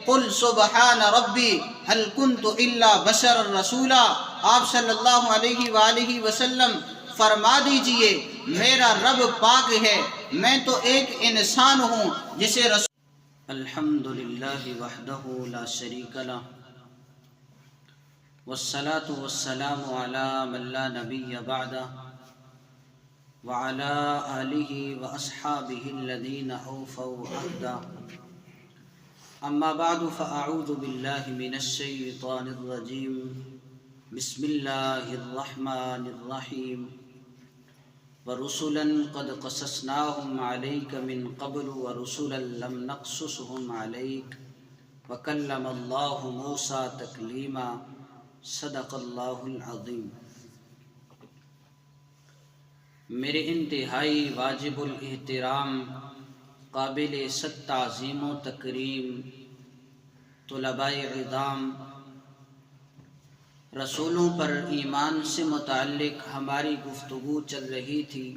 قل سبحان ربی هل کنت الا بشر رسولا، آپ صلی اللہ علیہ وآلہ وسلم فرما دیجئے میرا رب پاک ہے، میں تو ایک انسان ہوں جسے رسول۔ الحمدللہ وحدہ لا شریک لہ والصلاة والسلام على من لا نبی بعدہ وعلى آلہ واصحابہ الذین اوفوا عہدہ، اما بعد فاعوذ باللہ من الشیطان الرجیم، بسم اللہ الرحمن الرحیم، وَرُسُلًا قَدْ قَصَصْنَاهُمْ عَلَيْكَ مِنْ قَبْلُ وَرُسُلًا لَمْ نَقْصُصْهُمْ عَلَيْكَ وَكَلَّمَ اللَّهُ مُوسَىٰ تَكْلِيمًا، صدق اللہ العظیم۔ میرے انتہائی واجب الاحترام، قابل صد تعظیم و تکریم طلباء اعظام، رسولوں پر ایمان سے متعلق ہماری گفتگو چل رہی تھی۔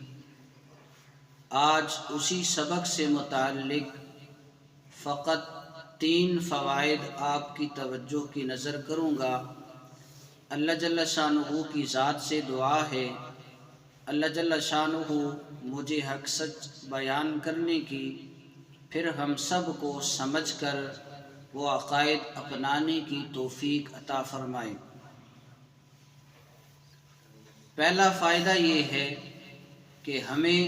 آج اسی سبق سے متعلق فقط 3 فوائد آپ کی توجہ کی نظر کروں گا۔ اللہ جل شانہ کی ذات سے دعا ہے، اللہ جل شانہ مجھے حق سچ بیان کرنے کی، پھر ہم سب کو سمجھ کر وہ عقائد اپنانے کی توفیق عطا فرمائے۔ پہلا فائدہ یہ ہے کہ ہمیں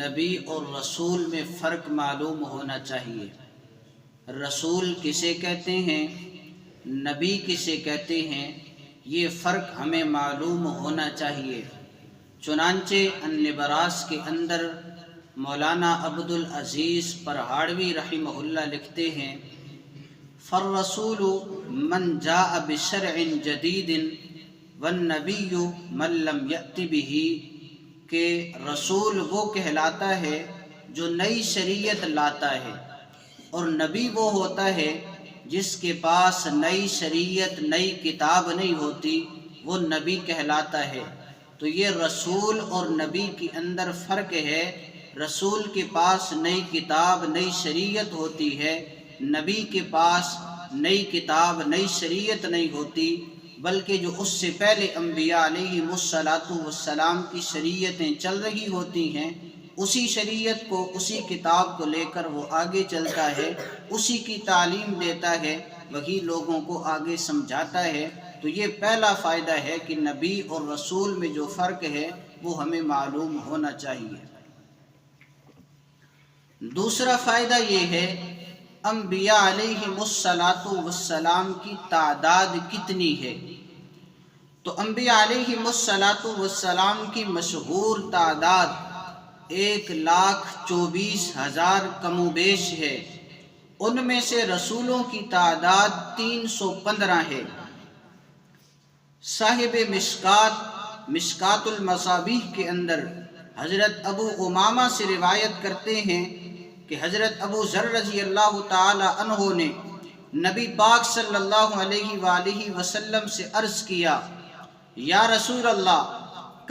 نبی اور رسول میں فرق معلوم ہونا چاہیے۔ رسول کسے کہتے ہیں، نبی کسے کہتے ہیں، یہ فرق ہمیں معلوم ہونا چاہیے۔ چنانچہ النبراس کے اندر مولانا عبدالعزیز پرہاڑوی رحمہ اللہ لکھتے ہیں، فالرسول من جاء بشرع جدید والنبی من لم یأت بہ، کہ رسول وہ کہلاتا ہے جو نئی شریعت لاتا ہے، اور نبی وہ ہوتا ہے جس کے پاس نئی شریعت نئی کتاب نہیں ہوتی، وہ نبی کہلاتا ہے۔ تو یہ رسول اور نبی کے اندر فرق ہے۔ رسول کے پاس نئی کتاب نئی شریعت ہوتی ہے، نبی کے پاس نئی کتاب نئی شریعت نہیں ہوتی، بلکہ جو اس سے پہلے انبیاء علیہ السلام کی شریعتیں چل رہی ہوتی ہیں، اسی شریعت کو اسی کتاب کو لے کر وہ آگے چلتا ہے، اسی کی تعلیم دیتا ہے، وہی لوگوں کو آگے سمجھاتا ہے۔ تو یہ پہلا فائدہ ہے کہ نبی اور رسول میں جو فرق ہے وہ ہمیں معلوم ہونا چاہیے۔ دوسرا فائدہ یہ ہے، انبیاء علیہ السلام کی تعداد کتنی ہے؟ تو انبیاء علیہ السلام کی مشہور تعداد 1,24,000 کم و بیش ہے۔ ان میں سے رسولوں کی تعداد 315 ہے۔ صاحب مشکات المصابیح کے اندر حضرت ابو امامہ سے روایت کرتے ہیں کہ حضرت ابو ذر رضی اللہ تعالی عنہ نے نبی پاک صلی اللہ علیہ وآلہ وسلم سے عرض کیا، یا رسول اللہ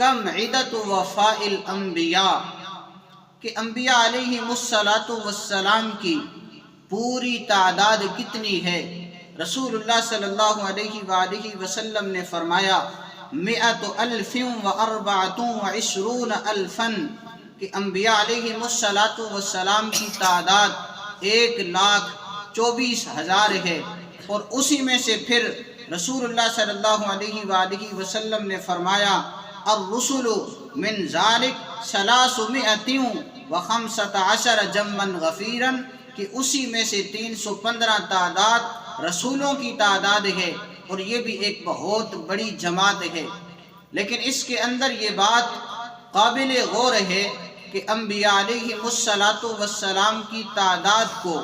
کم عدت وفاء الانبیاء، کہ انبیاء علیہ السلام کی پوری تعداد کتنی ہے؟ رسول اللہ صلی اللہ علیہ وآلہ وسلم نے فرمایا 124,000، کہ انبیاء علیہ السلام کی تعداد 1,24,000 ہے۔ اور اسی میں سے پھر رسول اللہ صلی اللہ علیہ وآلہ وسلم نے فرمایا الرسل من ذالک 315 جمعا غفیرا، کہ اسی میں سے 315 تعداد رسولوں کی تعداد ہے، اور یہ بھی ایک بہت بڑی جماعت ہے۔ لیکن اس کے اندر یہ بات قابل غور ہے کہ انبیاء علیہ السلام کی تعداد کو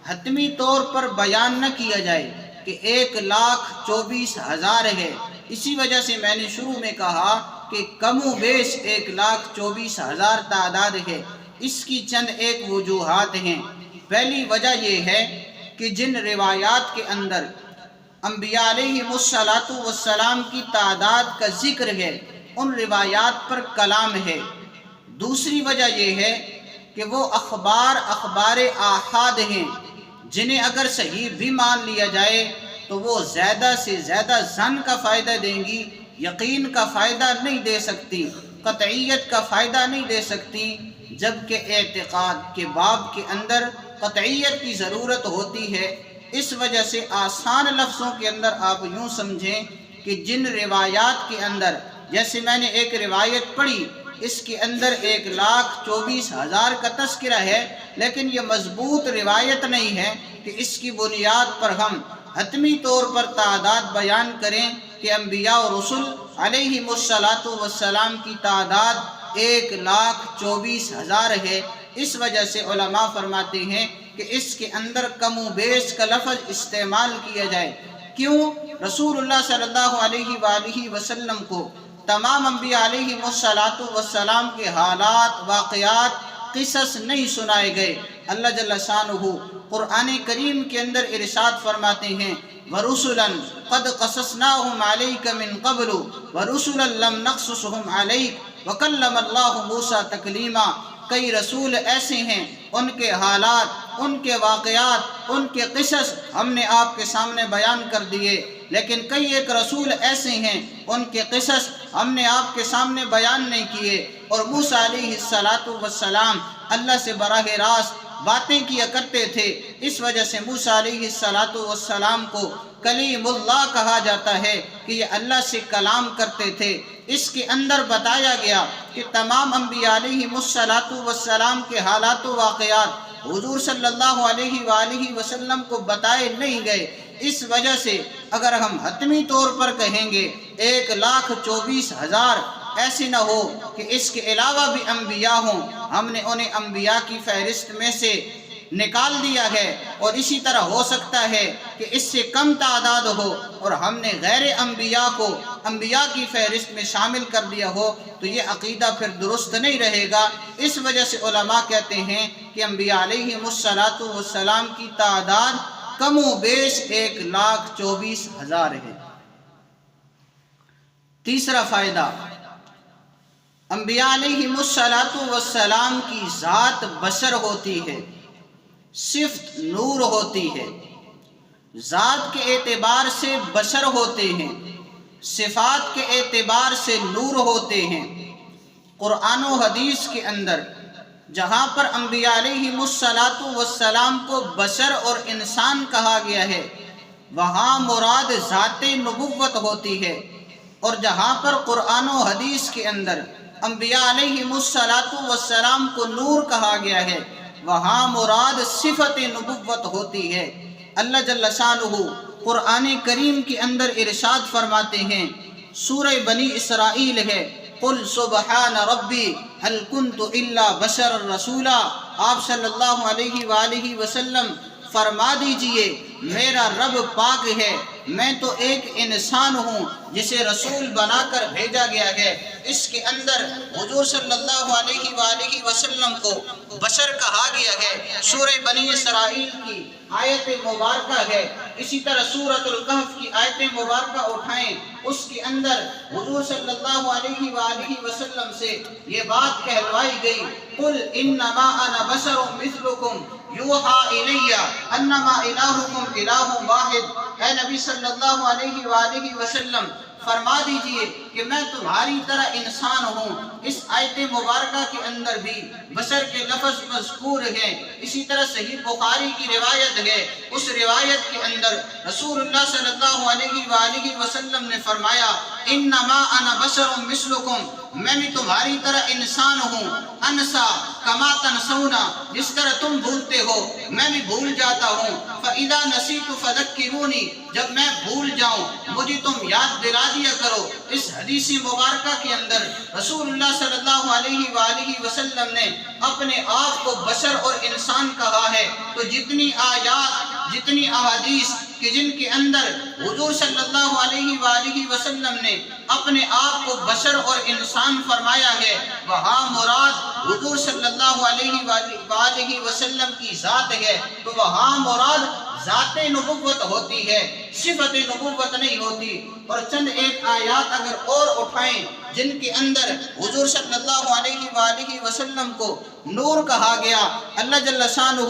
حتمی طور پر بیان نہ کیا جائے کہ 1,24,000 ہے۔ اسی وجہ سے میں نے شروع میں کہا کہ کم و بیش 1,24,000 تعداد ہے۔ اس کی چند ایک وجوہات ہیں۔ پہلی وجہ یہ ہے کہ جن روایات کے اندر انبیاء علیہ السلام کی تعداد کا ذکر ہے، ان روایات پر کلام ہے۔ دوسری وجہ یہ ہے کہ وہ اخبار آحاد ہیں جنہیں اگر صحیح بھی مان لیا جائے تو وہ زیادہ سے زیادہ ظن کا فائدہ دیں گی، یقین کا فائدہ نہیں دے سکتی، قطعیت کا فائدہ نہیں دے سکتی، جبکہ اعتقاد کے باب کے اندر قطعیت کی ضرورت ہوتی ہے۔ اس وجہ سے آسان لفظوں کے اندر آپ یوں سمجھیں کہ جن روایات کے اندر، جیسے میں نے ایک روایت پڑھی، اس کے اندر 1,24,000 کا تذکرہ ہے، لیکن یہ مضبوط روایت نہیں ہے کہ اس کی بنیاد پر ہم حتمی طور پر تعداد بیان کریں کہ انبیاء و رسل علیہم السلام کی تعداد 1,24,000 ہے۔ اس وجہ سے علماء فرماتے ہیں کہ اس کے اندر کم و بیش کا لفظ استعمال کیا جائے۔ کیوں؟ رسول اللہ صلی اللہ علیہ وآلہ وسلم کو تمام انبیاء علیہم السلام کے حالات، واقعات، قصص نہیں سنائے گئے۔ اللہ جل شانہ قرآن کریم کے اندر ارشاد فرماتے ہیں وَرُسُلًا قَدْ قَصَصْنَاهُمْ عَلَيْكَ مِن قَبْلُ وَرُسُلًا لَمْ نَقْصُصْهُمْ عَلَيْكَ وَكَلَّمَ اللَّهُ مُوسَىٰ تَكْلِيمًا۔ کئی رسول ایسے ہیں، ان کے حالات، ان کے واقعات، ان کے قصص ہم نے آپ کے سامنے بیان کر دیے، لیکن کئی ایک رسول ایسے ہیں ان کے قصص ہم نے آپ کے سامنے بیان نہیں کیے۔ اور موسیٰ علیہ السلام اللہ سے براہ راست باتیں کیا کرتے تھے، اس وجہ سے موسیٰ علیہ السلام کو کلیم اللہ کہا جاتا ہے کہ یہ اللہ سے کلام کرتے تھے۔ اس کے اندر بتایا گیا کہ تمام انبیاء علیہم السلام کے حالات و واقعات حضور صلی اللہ علیہ وآلہ وسلم کو بتائے نہیں گئے۔ اس وجہ سے اگر ہم حتمی طور پر کہیں گے 1,24,000، ایسے نہ ہو کہ اس کے علاوہ بھی انبیاء ہوں، ہم نے انہیں انبیاء کی فہرست میں سے نکال دیا ہے، اور اسی طرح ہو سکتا ہے کہ اس سے کم تعداد ہو اور ہم نے غیر انبیاء کو انبیاء کی فہرست میں شامل کر دیا ہو، تو یہ عقیدہ پھر درست نہیں رہے گا۔ اس وجہ سے علماء کہتے ہیں کہ انبیاء علیہم السلام کی تعداد کم و بیش 1,24,000 ہے۔ تیسرا فائدہ، انبیاء علیہم السلام کی ذات بشر ہوتی ہے، صفت نور ہوتی ہے۔ ذات کے اعتبار سے بشر ہوتے ہیں، صفات کے اعتبار سے نور ہوتے ہیں۔ قرآن و حدیث کے اندر جہاں پر انبیاء علیہم السلام کو بشر اور انسان کہا گیا ہے، وہاں مراد ذات نبوت ہوتی ہے، اور جہاں پر قرآن و حدیث کے اندر انبیاء علیہم السلام کو نور کہا گیا ہے، وہاں مراد صفت نبوت ہوتی ہے۔ اللہ جل شانہ قرآن کریم کے اندر ارشاد فرماتے ہیں، سورہ بنی اسرائیل ہے، قل سبحان ربی هل كنت الا بشر رسولا۔ آپ صلی اللہ علیہ وآلہ وسلم فرما دیجئے میرا رب پاک ہے، میں تو ایک انسان ہوں جسے رسول بنا کر بھیجا گیا ہے۔ اس کے اندر حضور صلی اللہ علیہ وآلہ وسلم کو بشر کہا گیا ہے۔ سورہ بنی اسرائیل کی آیت مبارکہ ہے، اسی طرح سورۃ الکہف کی آیت مبارکہ اٹھائیں، اس کے اندر حضور صلی اللہ علیہ وآلہ وسلم سے یہ بات کہلوائی گئی، قل انما انا بشر مثلکم یوحی الی انما الہکم الہ واحد۔ اے نبی صلی اللہ علیہ وآلہ وسلم فرما دیجئے کہ میں تمہاری طرح انسان ہوں۔ اس آیت مبارکہ کے اندر بھی بشر کے لفظ مذکور ہیں۔ اسی طرح صحیح بخاری کی روایت ہے، اس روایت کے اندر رسول اللہ صلی اللہ علیہ وآلہ وسلم نے فرمایا انما انا بشر مثلکم، میں بھی تمہاری طرح انسان ہوں، انسا کما تنسونا، جس طرح تم بھولتے ہو میں بھی بھول جاتا ہوں، فاذا نسیت فذکرونی، جب میں بھول جاؤں مجھے تم یاد دلا دیا کرو۔ اس حدیث مبارکہ کے اندر رسول اللہ صلی اللہ علیہ وآلہ وسلم نے اپنے آپ کو بشر اور انسان کہا ہے، تو جتنی آیات، جتنی احادیث کہ جن کے اندر حضور صلی اللہ علیہ وآلہ وسلم نے اپنے آپ کو بشر اور انسان فرمایا ہے، وہاں مراد حضور صلی اللہ علیہ وآلہ وسلم کی ذات ہے، تو وہاں مراد ذات نبوت ہوتی ہے۔ صفت نبوت نہیں ہوتی۔ اور چند ایک آیات اگر اور اٹھائیں جن کے اندر حضور صلی اللہ علیہ وآلہ وسلم کو نور کہا گیا، اللہ جل شانہ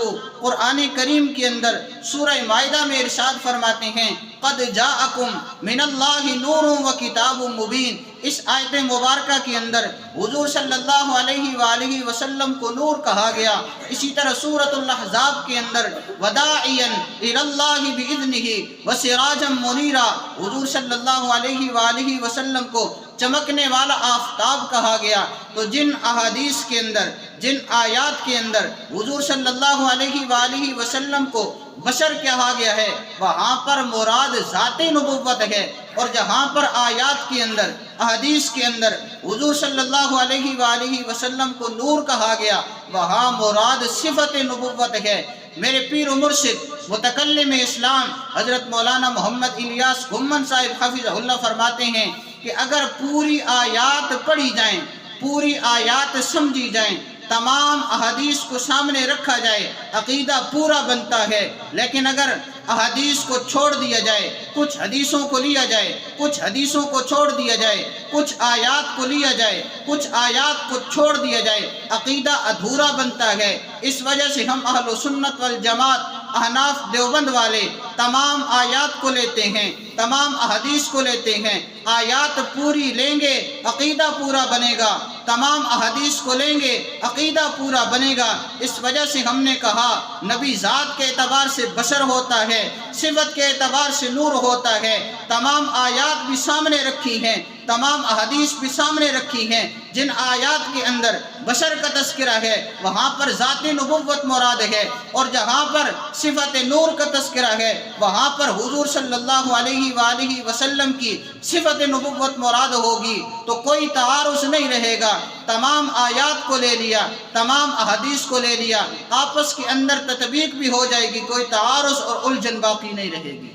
قرآن کریم کے اندر سورہ مائدہ میں ارشاد فرماتے ہیں قد جاءکم من اللہ نور و کتاب مبین۔ اس آیت مبارکہ کے اندر حضور صلی اللہ علیہ وآلہ وسلم کو نور کہا گیا۔ اسی طرح سورۃ الاحزاب کے اندر وداعیا الی اللہ باذنہ وسراجا منیرا، حضور صلی اللہ علیہ وآلہ وسلم کو چمکنے والا آفتاب کہا گیا۔ تو جن احادیث کے اندر، جن آیات کے اندر حضور صلی اللہ علیہ وآلہ وسلم کو بشر کہا گیا ہے، وہاں پر مراد ذات نبوت ہے، اور جہاں پر آیات کے اندر، احادیث کے اندر حضور صلی اللہ علیہ وآلہ وسلم کو نور کہا گیا، وہاں مراد صفت نبوت ہے۔ میرے پیر و مرشد متکلم اسلام حضرت مولانا محمد الیاس گھمن صاحب حفظہ اللہ فرماتے ہیں کہ اگر پوری آیات پڑھی جائیں، پوری آیات سمجھی جائیں، تمام احادیث کو سامنے رکھا جائے، عقیدہ پورا بنتا ہے۔ لیکن اگر احادیث کو چھوڑ دیا جائے، کچھ حدیثوں کو لیا جائے، کچھ حدیثوں کو چھوڑ دیا جائے، کچھ آیات کو لیا جائے، کچھ آیات کو چھوڑ دیا جائے، عقیدہ ادھورا بنتا ہے۔ اس وجہ سے ہم اہل سنت والجماعت احناف دیوبند والے تمام آیات کو لیتے ہیں، تمام احادیث کو لیتے ہیں۔ آیات پوری لیں گے عقیدہ پورا بنے گا، تمام احادیث کو لیں گے عقیدہ پورا بنے گا۔ اس وجہ سے ہم نے کہا نبی ذات کے اعتبار سے بشر ہوتا ہے، صفت کے اعتبار سے نور ہوتا ہے۔ تمام آیات بھی سامنے رکھی ہیں، تمام احادیث بھی سامنے رکھی ہیں۔ جن آیات کے اندر بشر کا تذکرہ ہے وہاں پر ذات نبوت مراد ہے، اور جہاں پر صفت نور کا تذکرہ ہے وہاں پر حضور صلی اللہ علیہ وآلہ وسلم کی صفت نبوت مراد ہوگی۔ تو کوئی تعارض نہیں رہے گا، تمام آیات کو لے لیا، تمام احادیث کو لے لیا، آپس کے اندر تطبیق بھی ہو جائے گی، کوئی تعارض اور الجھن باقی نہیں رہے گی۔